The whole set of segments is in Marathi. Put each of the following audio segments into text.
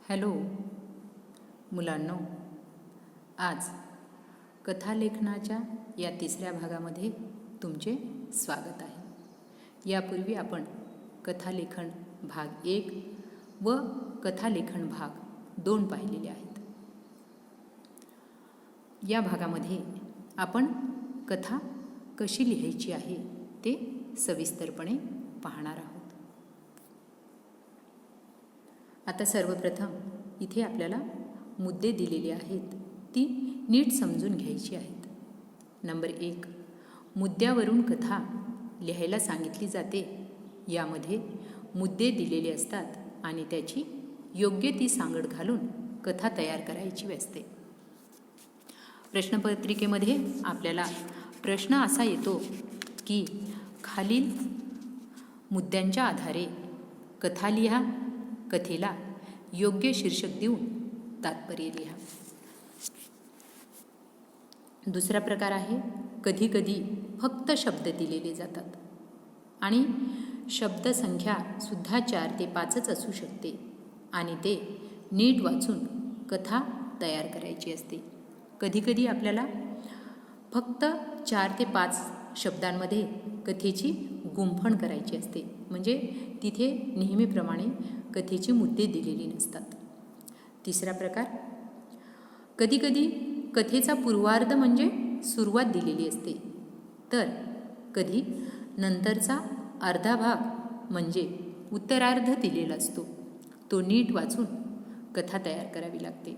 हॅलो मुलांनो, आज कथालेखनाच्या या तिसऱ्या भागामध्ये तुमचे स्वागत आहे. यापूर्वी आपण कथालेखन भाग 1 व कथालेखन भाग 2 पाहिलेले आहेत. या भागामध्ये आपण कथा कशी लिहायची आहे ते सविस्तरपणे पाहणार आहोत. आता सर्वप्रथम इथे आपल्याला मुद्दे दिलेले आहेत, ती नीट समजून घ्यायची आहेत. नंबर 1, मुद्द्यावरून कथा लिहायला सांगितली जाते. यामध्ये मुद्दे दिलेले असतात आणि त्याची योग्य ती सांगड घालून कथा तयार करायची असते. प्रश्नपत्रिकेमध्ये आपल्याला प्रश्न असा येतो की खालील मुद्द्यांच्या आधारे कथा लिहा, कथेला योग्य शीर्षक देऊन तात्पर्य लिहा. दुसरा प्रकार आहे, कधी कधी फक्त शब्द दिलेले जातात आणि शब्दसंख्या सुद्धा 4 ते 5 असू शकते आणि ते नीट वाचून कथा तयार करायची असते. कधीकधी आपल्याला फक्त 4 ते 5 शब्दांमध्ये कथेची गुंफण करायची असते, म्हणजे तिथे नेहमीप्रमाणे कथेचे मुद्दे दिलेले नसतात. तिसरा प्रकार, कधीकधी कथेचा पूर्वार्ध म्हणजे सुरुवात दिलेली असते, तर कधी नंतरचा अर्धा भाग म्हणजे उत्तरार्ध दिलेला असतो. तो नीट वाचून कथा तयार करावी लागते.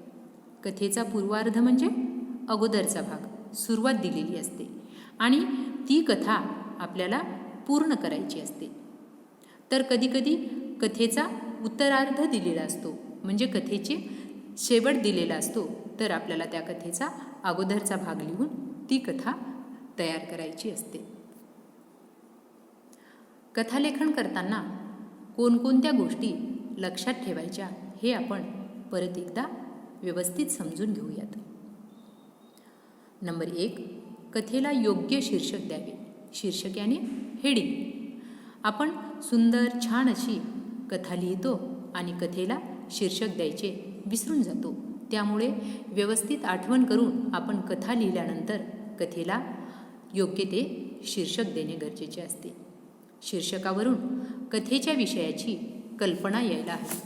कथेचा पूर्वार्ध म्हणजे अगोदरचा भाग, सुरुवात दिलेली असते आणि ती कथा आपल्याला पूर्ण करायची असते. तर कधीकधी कथेचा उत्तरार्ध दिलेला असतो, म्हणजे कथेचे शेवट दिलेला असतो, तर आपल्याला त्या कथेचा अगोदरचा भाग लिहून ती कथा तयार करायची असते. कथालेखन करताना कोणकोणत्या गोष्टी लक्षात ठेवायच्या हे आपण परत एकदा व्यवस्थित समजून घेऊयात. नंबर 1, कथेला योग्य शीर्षक द्यावे. शीर्षक याने हेडिंग. आपण सुंदर छान अशी कथा लिहितो आणि कथेला शीर्षक द्यायचे विसरून जातो. त्यामुळे व्यवस्थित आठवण करून आपण कथा लिहिल्यानंतर कथेला योग्य ते शीर्षक देणे गरजेचे असते. शीर्षकावरून कथेच्या विषयाची कल्पना यायला हवी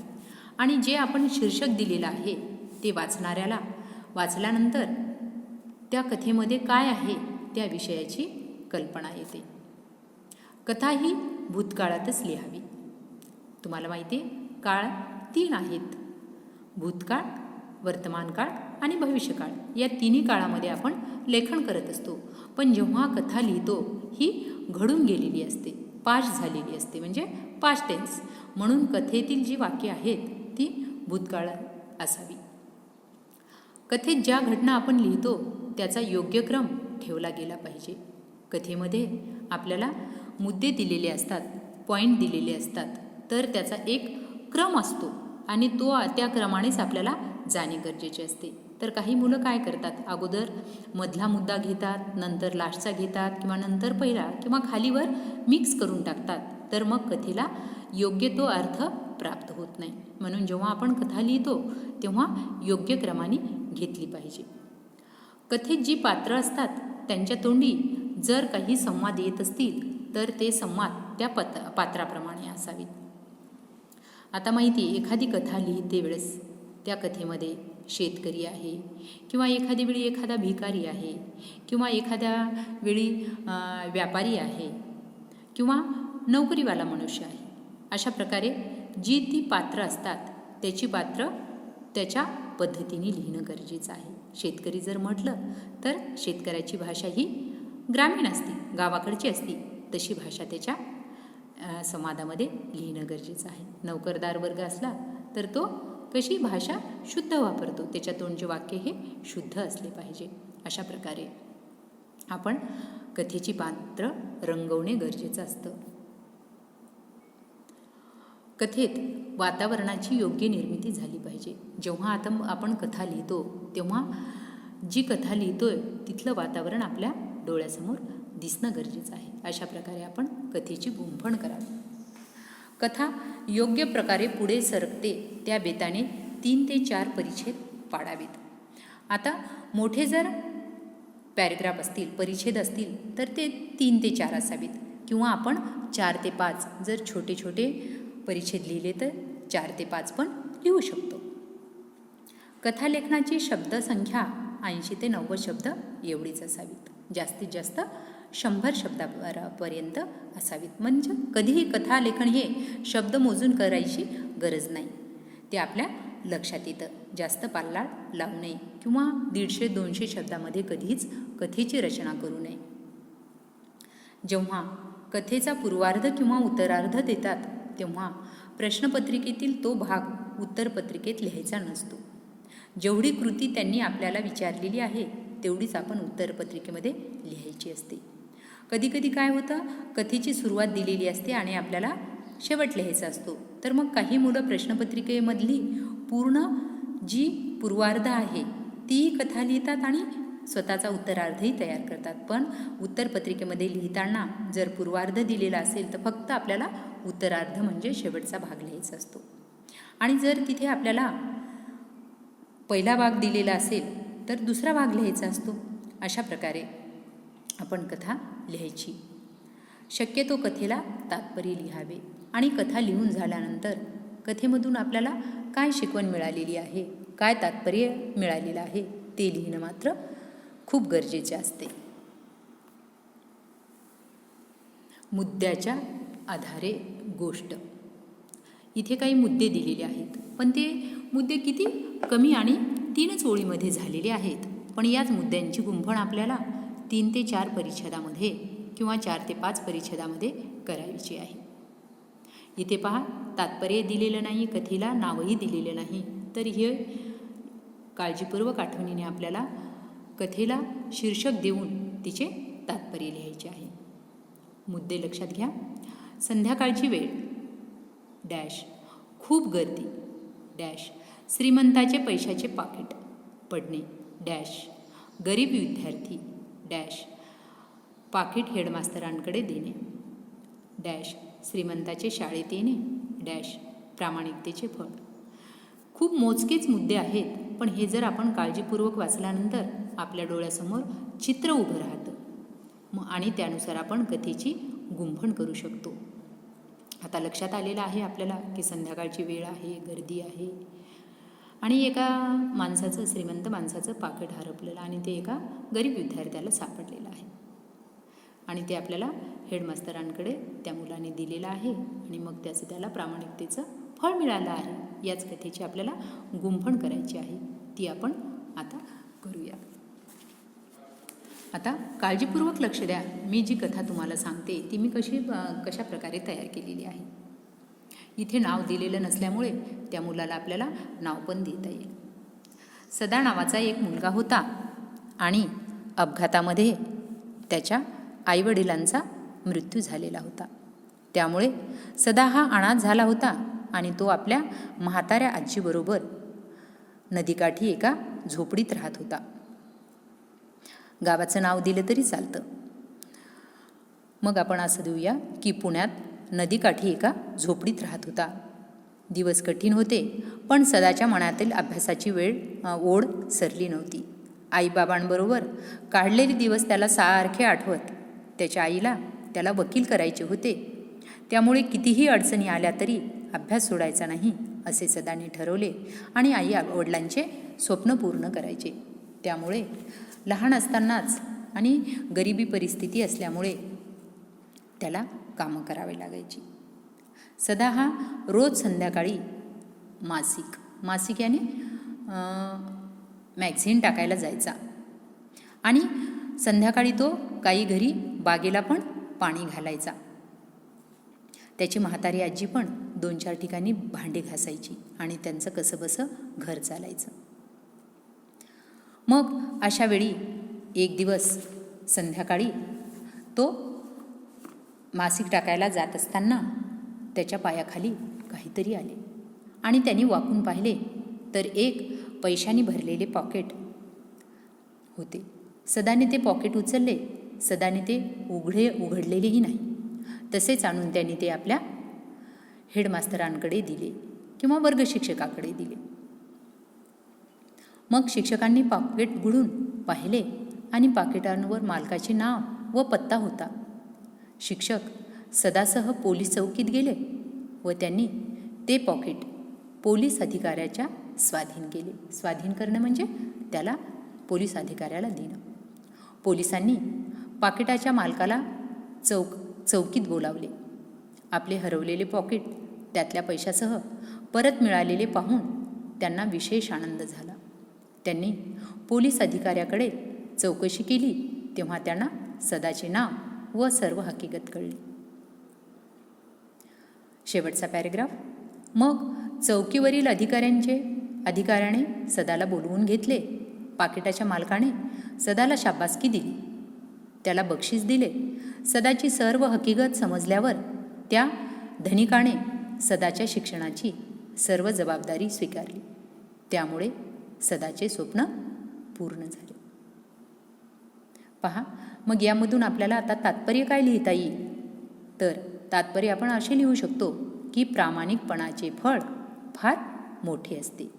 आणि जे आपण शीर्षक दिलेलं आहे ते वाचणाऱ्याला वाचल्यानंतर त्या कथेमध्ये काय आहे त्या विषयाची कल्पना येते. कथा ही भूतकाळातच लिहावी. तुम्हाला माहिती आहे, काळ 3 आहेत: भूतकाळ, वर्तमानकाळ आणि भविष्यकाळ. या तिन्ही काळामध्ये आपण लेखन करत असतो. पण जेव्हा कथा लिहितो ही घडून गेलेली असते, पास्ट झालेली असते, म्हणजे पास्ट टेन्स. म्हणून कथेतील जी वाक्ये आहेत ती भूतकाळात असावी. कथेत ज्या घटना आपण लिहितो त्याचा योग्य क्रम ठेवला गेला पाहिजे. कथेमध्ये आपल्याला मुद्दे दिलेले असतात, पॉईंट दिलेले असतात, तर त्याचा एक क्रम असतो आणि तो त्या क्रमानेच आपल्याला जाणे गरजेचे असते. तर काही मुलं काय करतात, अगोदर मधला मुद्दा घेतात, नंतर लास्टचा घेतात, किंवा नंतर पहिला किंवा खालीवर मिक्स करून टाकतात. तर मग कथेला योग्य तो अर्थ प्राप्त होत नाही. म्हणून जेव्हा आपण कथा लिहितो तेव्हा योग्य क्रमाने घेतली पाहिजे. कथेत जी पात्र असतात त्यांच्या तोंडी जर काही संवाद येत असतील तर ते संवाद त्या पात्राप्रमाणे असावेत. आता माहिती, एखादी कथा लिहिते वेळेस त्या कथेमध्ये शेतकरी आहे, किंवा एखादी वेळी एखादा भिकारी आहे, किंवा एखाद्या वेळी व्यापारी आहे, किंवा नोकरीवाला मनुष्य आहे. अशा प्रकारे जी ती पात्र असतात त्याची पात्र त्याच्या पद्धतीने लिहिणं गरजेचं आहे. शेतकरी जर म्हटलं तर शेतकऱ्याची भाषा ही ग्रामीण असते, गावाकडची असते, तशी भाषा त्याच्या संवादामध्ये लिहिणं गरजेचं आहे. नोकरदार वर्ग असला तर तो कशी भाषा शुद्ध वापरतो, त्याच्या तोंडचे वाक्य हे शुद्ध असले पाहिजे. अशा प्रकारे आपण कथेची पात्र रंगवणे गरजेचं असतं. कथेत वातावरणाची योग्य निर्मिती झाली पाहिजे. जेव्हा आता आपण कथा लिहितो तेव्हा जी कथा लिहितोय तिथलं वातावरण आपल्या डोळ्यासमोर दिसणं गरजेचं आहे. अशा प्रकारे आपण कथेची गुंफण करावी. कथा योग्य प्रकारे पुढे सरकते त्या बेताने 3 ते 4 परिच्छेद पाडावेत. आता मोठे जर पॅरेग्राफ असतील, परिच्छेद असतील तर ते 3 ते 4 असावेत, किंवा आपण 4 ते 5 जर छोटे छोटे परिच्छेद लिहिले तर 4 ते 5 पण लिहू शकतो. कथालेखनाची शब्दसंख्या 80 ते 90 शब्द एवढीच असावीत. जास्तीत जास्त 100 शब्दापर्यंत असावीत. म्हणजे कधीही कथालेखन हे शब्द मोजून करायची गरज नाही, ते आपल्या लक्षात येतं. जास्त पाल्लाळ लावू नये किंवा 150-200 शब्दामध्ये कधीच कथेची रचना करू नये. जेव्हा कथेचा पूर्वार्ध किंवा उत्तरार्ध देतात तेव्हा प्रश्नपत्रिकेतील तो भाग उत्तरपत्रिकेत लिहायचा नसतो. जेवढी कृती त्यांनी आपल्याला विचारलेली आहे तेवढीच आपण उत्तरपत्रिकेमध्ये लिहायची असते. कधीकधी काय होतं, कथेची सुरुवात दिलेली असते आणि आपल्याला शेवट लिहायचा असतो. तर मग काही मुलं प्रश्नपत्रिकेमधली पूर्ण जी पूर्वार्ध आहे ती कथा लिहितात आणि स्वतःचा उत्तरार्धही तयार करतात. पण उत्तरपत्रिकेमध्ये लिहिताना जर पूर्वार्ध दिलेला असेल तर फक्त आपल्याला उत्तरार्ध म्हणजे शेवटचा भाग लिहायचा असतो. आणि जर तिथे आपल्याला पहिला भाग दिलेला असेल तर दुसरा भाग लिहायचा असतो. अशा प्रकारे आपण कथा लिहायची. शक्यतो कथेला तात्पर्य लिहावे आणि कथा लिहून झाल्यानंतर कथेमधून आपल्याला काय शिकवण मिळालेली आहे, काय तात्पर्य मिळालेलं आहे ते लिहिणं मात्र खूप गरजेचे असते. मुद्द्याच्या आधारे गोष्ट. इथे काही मुद्दे दिलेले आहेत, पण ते मुद्दे किती कमी आणि 3च ओळीमध्ये झालेले आहेत. पण याच मुद्द्यांची गुंफण आपल्याला 3 ते 4 परिच्छेदामध्ये किंवा 4 ते 5 परिच्छेदामध्ये करायची आहे. इथे पहा, तात्पर्य दिलेलं नाही, कथेला नावही दिलेलं नाही, तर हे काळजीपूर्वक आठवणीने आपल्याला कथेला शीर्षक देऊन तिचे तात्पर्य लिहायचे आहे. मुद्दे लक्षात घ्या. संध्याकाळची वेळ डॅश, खूप गर्दी डॅश, श्रीमंताचे पैशाचे पाकिट पडणे डॅश, गरीब विद्यार्थी डॅश, पाकिट हेडमास्तरांकडे देणे डॅश, श्रीमंताचे शाळेत येणे डॅश, प्रामाणिकतेचे फळ. खूप मोजकेच मुद्दे आहेत, पण हे जर आपण काळजीपूर्वक वाचल्यानंतर आपल्या डोळ्यासमोर चित्र उभं राहतं आणि त्यानुसार आपण कथेची गुंफण करू शकतो. आता लक्षात आलेलं आहे आपल्याला की संध्याकाळची वेळ आहे, गर्दी आहे आणि एका माणसाचं, श्रीमंत माणसाचं पाकिट हरपलेलं आणि ते एका गरीब विद्यार्थ्याला सापडलेलं आहे आणि ते आपल्याला हेडमास्तरांकडे त्या मुलाने दिलेलं आहे आणि मग त्याला प्रामाणिकतेचं फळ मिळालं आहे. याच कथेची आपल्याला गुंफण करायची आहे, ती आपण आता करूया. आता काळजीपूर्वक लक्ष द्या. मी जी कथा तुम्हाला सांगते ती मी कशा प्रकारे तयार केलेली आहे. इथे नाव दिलेलं नसल्यामुळे त्या मुलाला आपल्याला नाव पण देता येईल. सदा नावाचा एक मुलगा होता आणि अपघातामध्ये त्याच्या आईवडिलांचा मृत्यू झालेला होता. त्यामुळे सदा हा अनाथ झाला होता आणि तो आपल्या म्हाताऱ्या आजीबरोबर नदीकाठी एका झोपडीत राहत होता. गावाचं नाव दिलं तरी चालतं. मग आपण असं देऊया की पुण्यात नदीकाठी एका झोपडीत राहत होता. दिवस कठीण होते, पण सदाच्या मनातील अभ्यासाची ओढ सरली नव्हती. आईबाबांबरोबर काढलेले दिवस त्याला सारखे आठवत. त्याच्या आईला त्याला वकील करायचे होते, त्यामुळे कितीही अडचणी आल्या तरी अभ्यास सोडायचा नाही असे सदाने ठरवले आणि आई वडिलांचे स्वप्न पूर्ण करायचे. त्यामुळे लहान असतानाच आणि गरिबी परिस्थिती असल्यामुळे त्याला कामं करावी लागायची. सदा हा रोज संध्याकाळी मासिक याने मॅगझिन टाकायला जायचा आणि संध्याकाळी तो काही घरी बागेला पण पाणी घालायचा. त्याची म्हातारी आजी पण 2-4 ठिकाणी भांडे घासायची आणि त्यांचं कसंबसं घर चालायचं. मग अशा वेळी एक दिवस संध्याकाळी तो मासिक टाकायला जात असताना त्याच्या पायाखाली काहीतरी आले आणि त्यांनी वाकून पाहिले तर एक पैशाने भरलेले पॉकेट होते. सदाने ते पॉकेट उचलले. सदाने ते उघडलेलेही नाही. तसेच आणून त्यांनी ते आपल्या हेडमास्तरांकडे दिले किंवा वर्गशिक्षकाकडे दिले. मग शिक्षकांनी पाकिट उघडून पाहिले आणि पाकिटांवर मालकाचे नाव व पत्ता होता. शिक्षक सदासह पोलीस चौकीत गेले व त्यांनी ते पाकिट पोलीस अधिकाऱ्याच्या स्वाधीन केले. स्वाधीन करणं म्हणजे त्याला पोलीस अधिकाऱ्याला देणं. पोलिसांनी पाकिटाच्या मालकाला चौकीत बोलावले. आपले हरवलेले पाकीट त्यातल्या पैशासह परत मिळालेले पाहून त्यांना विशेष आनंद झाला. त्यांनी पोलीस अधिकाऱ्याकडे चौकशी केली तेव्हा त्यांना सदाचे नाव व सर्व हकीकत कळली. शेवटचा पॅरेग्राफ. मग चौकीवरील अधिकाऱ्याने सदाला बोलवून घेतले. पाकिटाच्या मालकाने सदाला शाबासकी दिली, त्याला बक्षीस दिले. सदाची सर्व हकीकत समजल्यावर त्या धनिकाने सदाच्या शिक्षणाची सर्व जबाबदारी स्वीकारली. त्यामुळे सदाचे स्वप्न पूर्ण झाले. पहा, मग यामधून आपल्याला आता तात्पर्य काय लिहिता येईल? तर तात्पर्य आपण असे लिहू शकतो की प्रामाणिकपणाचे फळ फार मोठे असते.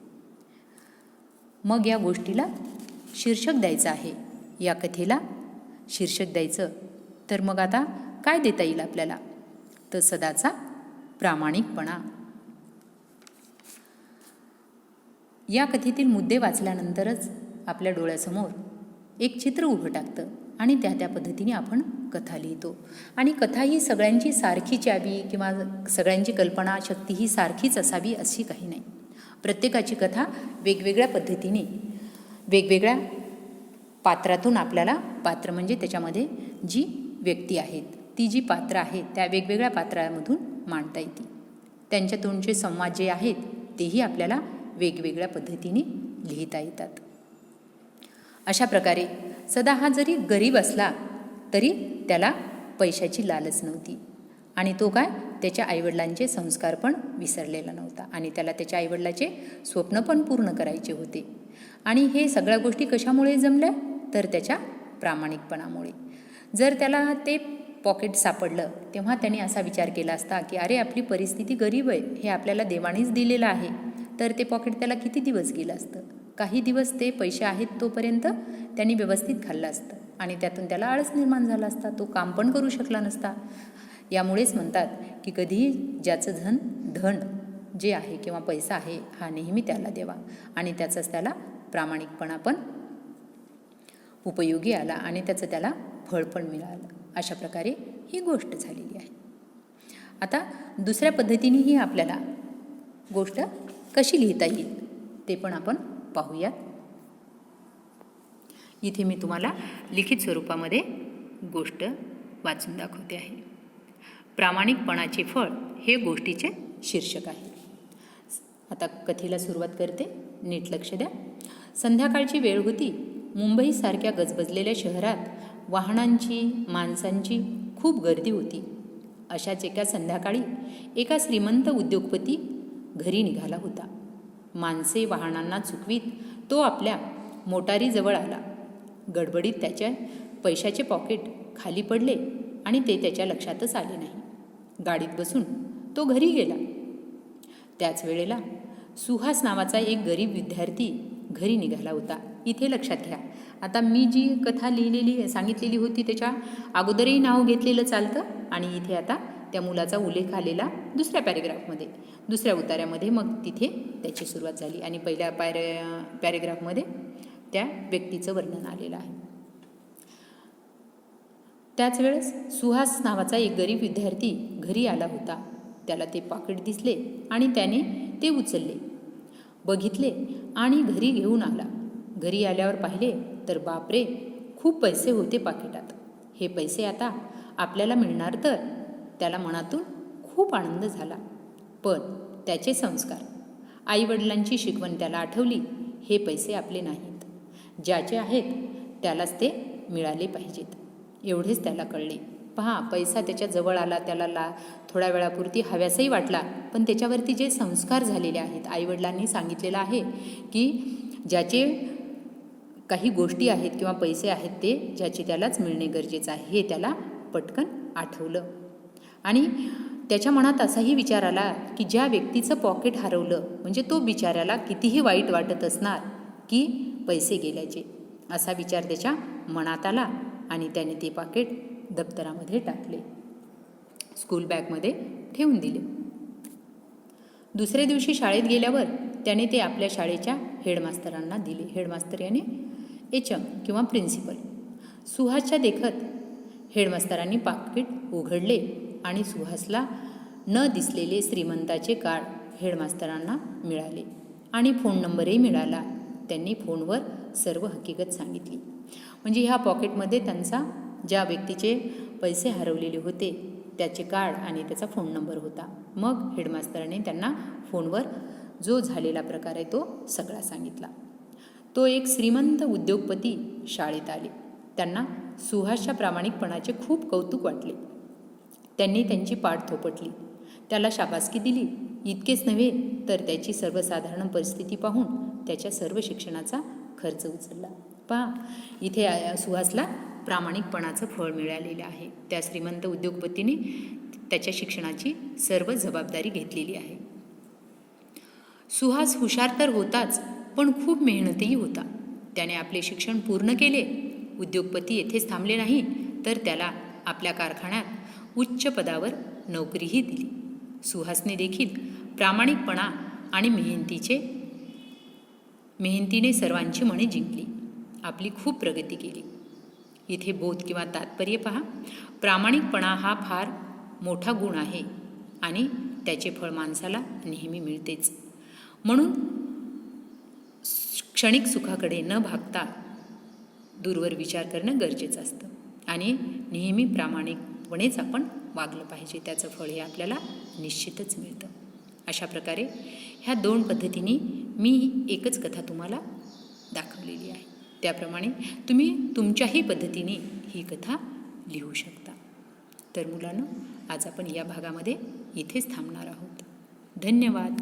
मग या गोष्टीला शीर्षक द्यायचं आहे. या कथेला शीर्षक द्यायचं तर मग आता काय देता येईल आपल्याला? तर सदाचा प्रामाणिकपणा. या कथेतील मुद्दे वाचल्यानंतरच आपल्या डोळ्यासमोर एक चित्र उभं टाकतं आणि त्या पद्धतीने आपण कथा लिहितो. आणि कथा ही सगळ्यांची सारखीच यावी किंवा सगळ्यांची कल्पनाशक्ती ही सारखीच असावी अशी काही नाही. प्रत्येकाची कथा वेगवेगळ्या पद्धतीने वेगवेगळ्या पात्रातून आपल्याला, पात्र म्हणजे त्याच्यामध्ये जी व्यक्ती आहेत, ती जी पात्र आहेत त्या वेगवेगळ्या पात्रामधून मांडता येते. त्यांच्यातूनचे संवाद जे आहेत तेही आपल्याला वेगवेगळ्या पद्धतीने लिहिता येतात. अशा प्रकारे सदा हा जरी गरीब असला तरी त्याला पैशाची लालच नव्हती आणि तो काय त्याच्या आईवडिलांचे संस्कार पण विसरलेला नव्हता आणि त्याला त्याच्या आईवडिलाचे स्वप्न पण पूर्ण करायचे होते. आणि हे सगळ्या गोष्टी कशामुळे जमल्या? तर त्याच्या प्रामाणिकपणामुळे. जर त्याला ते पॉकेट सापडलं तेव्हा त्याने असा विचार केला असता की अरे आपली परिस्थिती गरीब आहे, हे आपल्याला देवाणीच दिलेलं आहे, तर ते पॉकेट त्याला किती दिवस गेलं असतं? काही दिवस ते पैसे आहेत तोपर्यंत त्यांनी व्यवस्थित खाल्लं असतं आणि त्यातून त्याला आळस निर्माण झाला असता, तो काम पण करू शकला नसता. यामुळेच म्हणतात की कधीही ज्याचं धन जे आहे किंवा पैसा आहे हा नेहमी त्याला द्यावा आणि त्याचाच त्याला प्रामाणिकपणा पण उपयोगी आला आणि त्याचं त्याला फळ पण मिळालं. अशा प्रकारे ही गोष्ट झालेली आहे. आता दुसऱ्या पद्धतीनेही आपल्याला गोष्ट कशी लिहिता येईल ते पण आपण पाहूयात. इथे मी तुम्हाला लिखित स्वरूपामध्ये गोष्ट वाचून दाखवते आहे. प्रामाणिकपणाचे फळ हे गोष्टीचे शीर्षक आहे. आता कथेला सुरुवात करते, नीट लक्ष द्या. संध्याकाळची वेळ होती. मुंबईसारख्या गजबजलेल्या शहरात वाहनांची, माणसांची खूप गर्दी होती. अशाच एका संध्याकाळी एका श्रीमंत उद्योगपती घरी निघाला होता. माणसे वाहनांना चुकवीत तो आपल्या मोटारीजवळ आला. गडबडीत त्याच्या पैशाचे पॉकेट खाली पडले आणि ते त्याच्या लक्षातच आले नाही. गाडीत बसून तो घरी गेला. त्याच वेळेला सुहास नावाचा एक गरीब विद्यार्थी घरी निघाला होता. इथे लक्षात घ्या, आता मी जी कथा सांगितलेली होती त्याच्या अगोदरही नाव घेतलेलं चालतं आणि इथे आता त्या मुलाचा उल्लेख आलेला दुसऱ्या पॅरेग्राफमध्ये, दुसऱ्या उतार्यामध्ये मग तिथे त्याची सुरुवात झाली आणि पहिल्या पॅरेग्राफमध्ये त्या व्यक्तीचं वर्णन आलेलं आहे. त्याच वेळेस सुहास नावाचा एक गरीब विद्यार्थी घरी आला होता. त्याला ते पाकिट दिसले आणि त्याने ते उचलले, बघितले आणि घरी घेऊन आला. घरी आल्यावर पाहिले तर बापरे, खूप पैसे होते पाकिटात. हे पैसे आता आपल्याला मिळणार तर त्याला मनातून खूप आनंद झाला. पण त्याचे संस्कार, आईवडिलांची शिकवण त्याला आठवली. हे पैसे आपले नाहीत, ज्याचे आहेत त्यालाच ते मिळाले पाहिजेत एवढेच त्याला कळले. पहा, पैसा त्याच्या जवळ आला, त्याला थोड्या वेळापुरती हव्यासही वाटला, पण त्याच्यावरती जे संस्कार झालेले आहेत, आईवडिलांनी सांगितलेलं आहे की ज्याचे काही गोष्टी आहेत किंवा पैसे आहेत ते ज्याचे त्यालाच मिळणे गरजेचं आहे, हे त्याला पटकन आठवलं. आणि त्याच्या मनात असाही विचार आला की ज्या व्यक्तीचं पॉकेट हरवलं म्हणजे तो बिचाऱ्याला कितीही वाईट वाटत असणार, की पैसे गेल्याचे असा विचार त्याच्या मनात आला आणि त्याने ते पाकिट दप्तरामध्ये टाकले, स्कूल बॅगमध्ये ठेवून दिले. दुसऱ्या दिवशी शाळेत गेल्यावर त्याने ते आपल्या शाळेच्या हेडमास्तरांना दिले. हेडमास्तर याने एचएम किंवा प्रिन्सिपल. सुहासच्या देखत हेडमास्तरांनी पाकिट उघडले आणि सुहासला न दिसलेले श्रीमंताचे कार्ड हेडमास्तरांना मिळाले आणि फोन नंबरही मिळाला. त्यांनी फोनवर सर्व हकीकत सांगितली. म्हणजे ह्या पॉकेटमध्ये त्यांचा ज्या व्यक्तीचे पैसे हरवलेले होते त्याचे कार्ड आणि त्याचा फोन नंबर होता. मग हेडमास्तराने त्यांना फोनवर जो झालेला प्रकार आहे तो सगळा सांगितला. तो एक श्रीमंत उद्योगपती शाळेत आले. त्यांना सुहासच्या प्रामाणिकपणाचे खूप कौतुक वाटले. त्यांनी त्यांची पाठ थोपटली, त्याला शाबासकी दिली. इतकेच नव्हे तर त्याची सर्वसाधारण परिस्थिती पाहून त्याच्या सर्व शिक्षणाचा खर्च उचलला. पहा, इथे सुहासला प्रामाणिकपणाचं फळ मिळालेलं आहे. त्या श्रीमंत उद्योगपतीने त्याच्या शिक्षणाची सर्व जबाबदारी घेतलेली आहे. सुहास हुशार तर होताच, पण खूप मेहनतही होता. त्याने आपले शिक्षण पूर्ण केले. उद्योगपती येथेच थांबले नाही, तर त्याला आपल्या कारखान्यात उच्च पदावर नोकरीही दिली. सुहासने देखील प्रामाणिकपणा आणि मेहनतीने सर्वांची मने जिंकली, आपली खूप प्रगती केली. इथे बोध किंवा तात्पर्य पहा. प्रामाणिकपणा हा फार मोठा गुण आहे आणि त्याचे फळ माणसाला नेहमी मिळतेच. म्हणून क्षणिक सुखाकडे न भागता दूरवर विचार करणं गरजेचं असतं आणि नेहमी प्रामाणिकपणेच आपण वागलं पाहिजे. त्याचं फळ हे आपल्याला निश्चितच मिळतं. अशा प्रकारे ह्या 2 पद्धतीने मी एकच कथा तुम्हाला दाखवलेली आहे. त्याप्रमाणे तुम्ही तुमच्याही पद्धतीने ही कथा लिहू शकता. तर मुलांनो, आज आपण या भागामध्ये इथेच थांबणार आहोत. धन्यवाद.